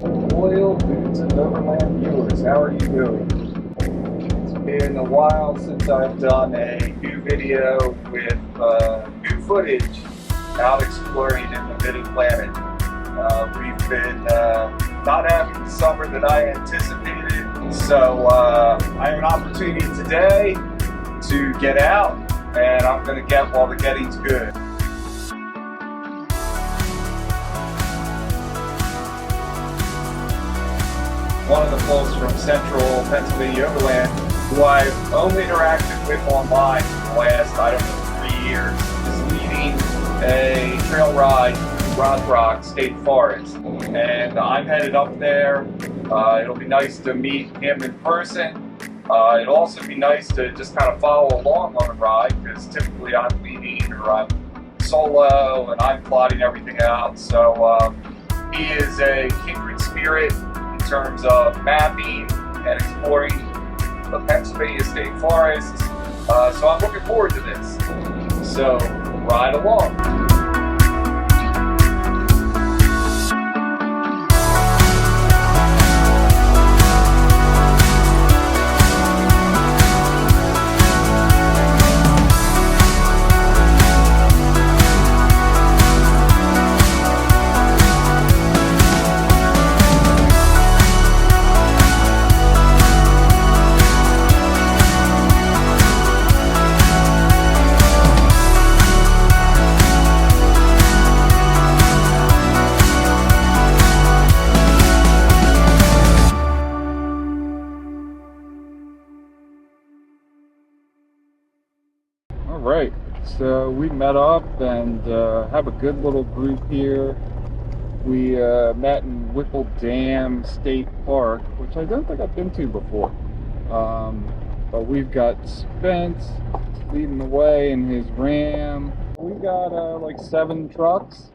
Loyal Boots and Overland viewers, how are you doing? It's been a while since I've done a new video with new footage out exploring in the Mid-Atlantic. We've been not having the summer that I anticipated, so I have an opportunity today to get out, and I'm going to get while the getting's good. One of the folks from Central PA Overland, who I've only interacted with online for the last, 3 years, is leading a trail ride through Rothrock State Forest. And I'm headed up there. It'll be nice to meet him in person. It'll also be nice to just kind of follow along on the ride, because typically I'm leading or I'm solo and I'm plotting everything out. So he is a kindred spirit in terms of mapping and exploring the Pennsylvania State Forest. So I'm looking forward to this. So ride along. Alright, so we met up and have a good little group here. We met in Whipple Dam State Park, which I don't think I've been to before. But we've got Spence leading the way in his Ram. We got like 7 trucks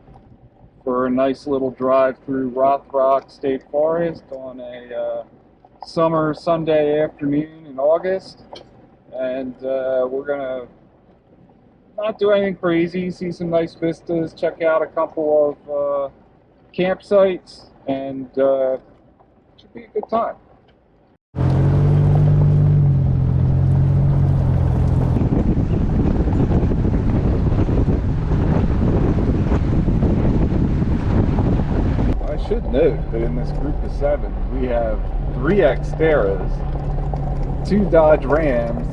for a nice little drive through Rothrock State Forest on a summer Sunday afternoon in August. And we're gonna not do anything crazy, see some nice vistas, check out a couple of campsites, and it should be a good time. I should note that in this group of 7, we have 3 Xterras, 2 Dodge Rams,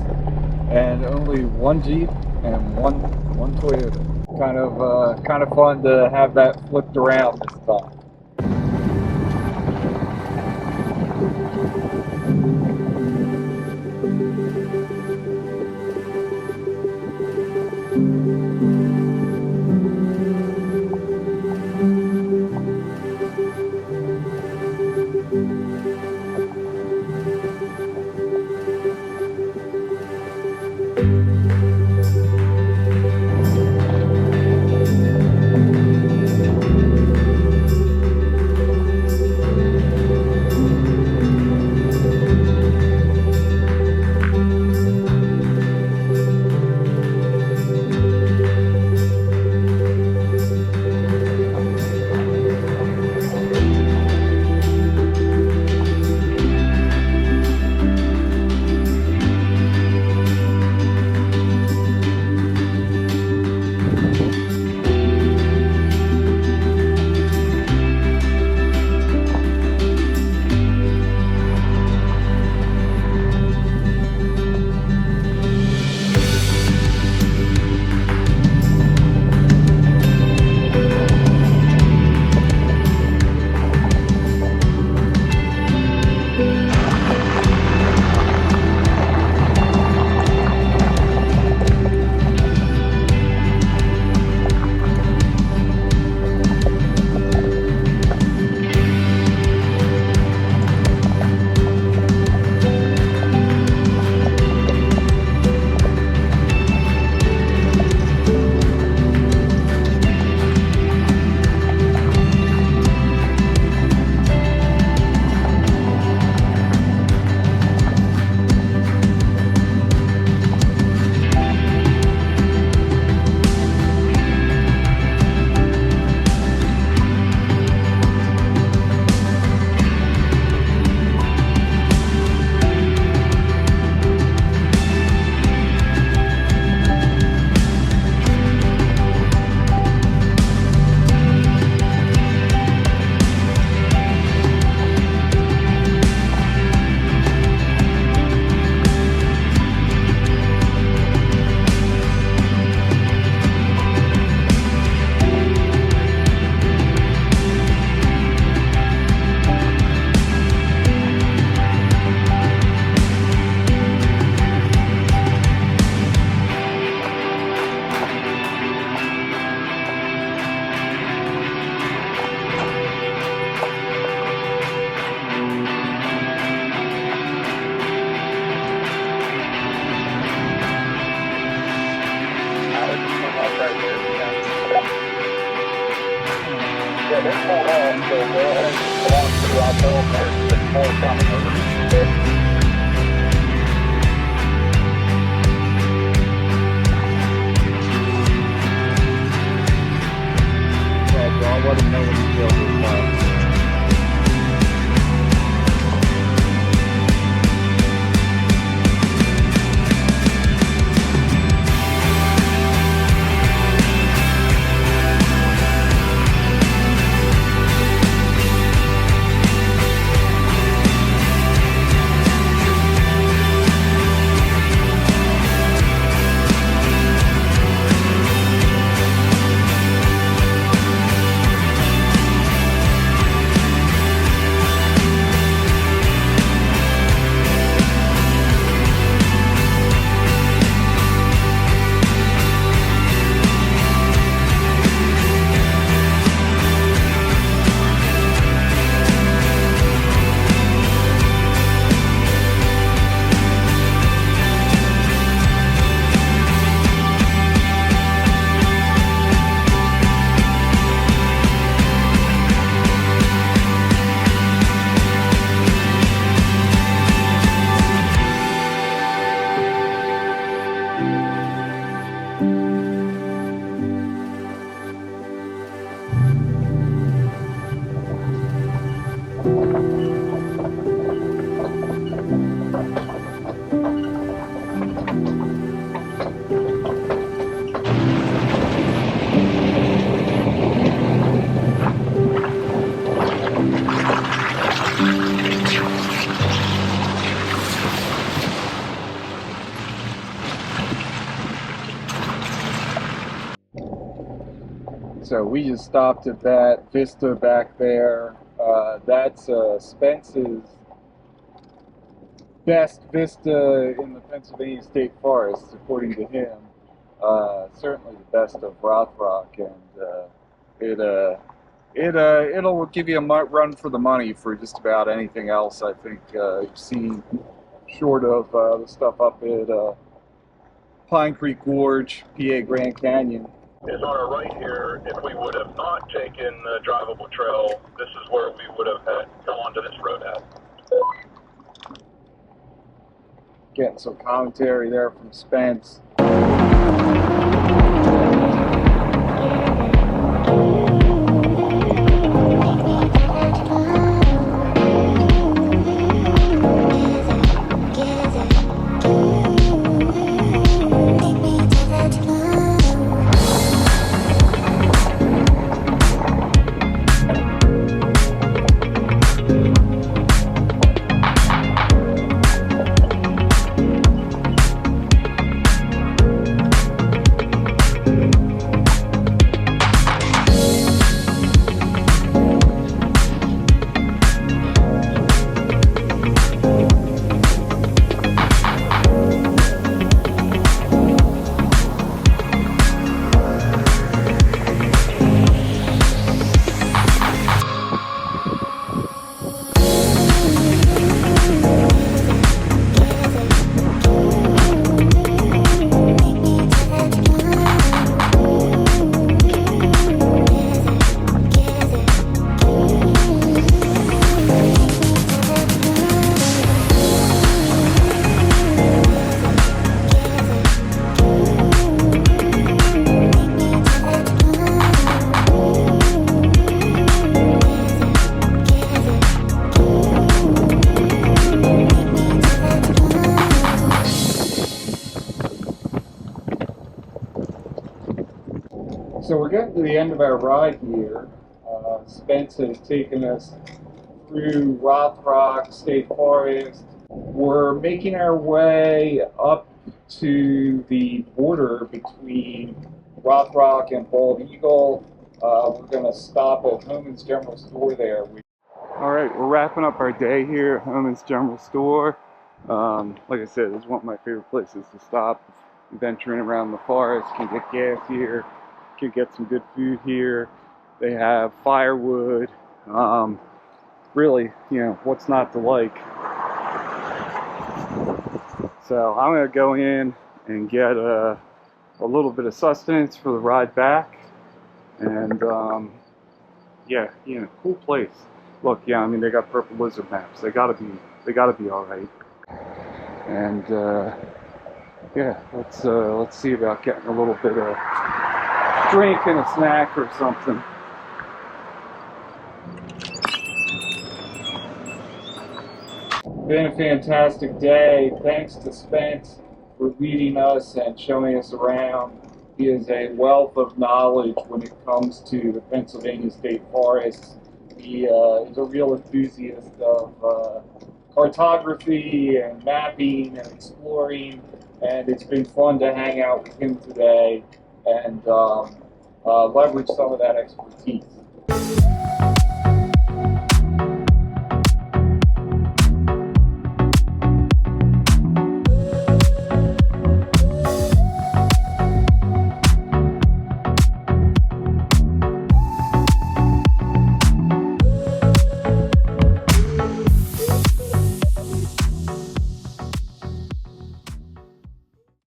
and only 1 Jeep and one Toyota. Kind of fun to have that flipped around this time. Yeah, they're full off, so go ahead and walk through. I'll tell them there's 6 more coming over. I'll let him know when he's over. So we just stopped at that vista back there. That's Spence's best vista in the Pennsylvania State Forest, according to him. Certainly the best of Rothrock, and it'll give you a run for the money for just about anything else I think you've seen, short of the stuff up at Pine Creek Gorge, PA Grand Canyon. Is on our right here. If we would have not taken the drivable trail, this is where we would have had to come onto this road at. Getting some commentary there from Spence. So we're getting to the end of our ride here. Spence has taken us through Rothrock State Forest. We're making our way up to the border between Rothrock and Bald Eagle. We're going to stop at Homan's General Store there. All right, we're wrapping up our day here at Homan's General Store. Like I said, it's one of my favorite places to stop. Venturing around the forest, can get gas here, can get some good food here. They have firewood. Really, you know, what's not to like? So I'm going to go in and get a little bit of sustenance for the ride back, and Yeah, cool place. Look, yeah, I mean they got purple lizard maps. They gotta be all right. And yeah, let's see about getting a little bit of drink and a snack or something. Been a fantastic day. Thanks to Spence for leading us and showing us around. He is a wealth of knowledge when it comes to the Pennsylvania State Forests. He is a real enthusiast of cartography and mapping and exploring, and it's been fun to hang out with him today and leverage some of that expertise.